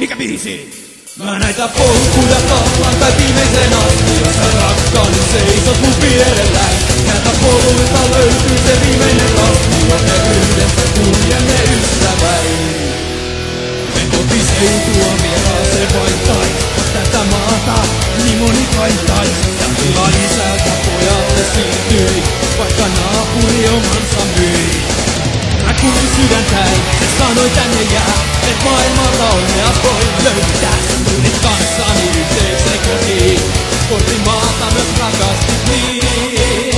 Mikä biisi? Mä näitä polkuja kallan tai viimeisen asti, jos sä rakkaani seisot mun vierelläin. Näiltä poluilta löytyy se viimeinen rasti, jonne yhdessä kuljemme ystäväin. En kotiseutua vieraaseen vaihtain, tätä maata niin moni kaihtain. Ja tila isältä pojalle siirtyi, vaikka naapuri omansa myi. Mä kuulin sydäntäin, se sanoi tänne jää, et maailmalta onnea voi löytää. Tulit kanssani yhteiseen kotiin, kotimaata myös rakastit niin.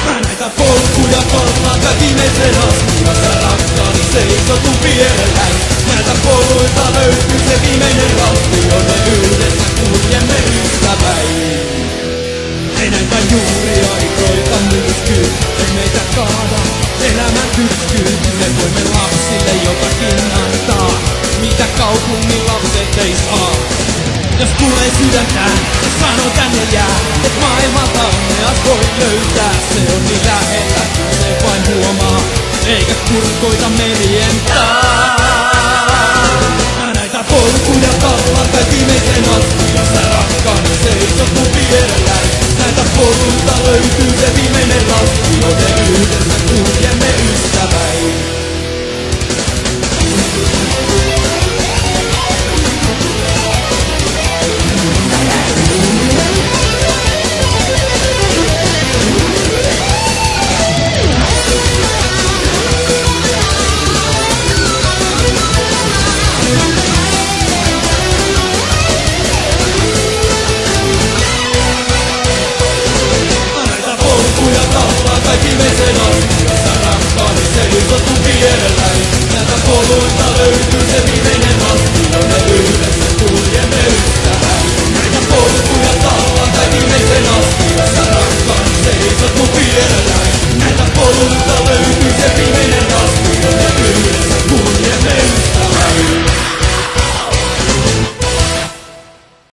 Mä näitä polkuja kallaan kai viimeisen asti, jos sä rakkaani seisot mun vierelläin. Näiltä poluilta löytyy se viimeinen rasti, jonne yhdessä kuljemme ystäväin. Ei näitä juuria ei koita myrskyy, ei meitä kaada elämän tyrskyy. Me voimme lapsille jotakin antaa, mitä kaupungin lapset ei saa. Jos kuulee sydäntään, sano tänne jää, et maailmalta onnea voi löytää. Se on niin lähellä, se vain huomaa, eikä kurkoita melientää. Mä näitä polkuja kallaan kai viimeisen asti, jos sä rakkaani seisot mun vierelläin. Näitä poluilta löytyy se viimeinen rasti, joten yhdessä kuljemme ystäväin. Kai viimeisen asti, jos sä rakkaani seisot mun vierelläin. Näiltä poluilta löytyy se viimeinen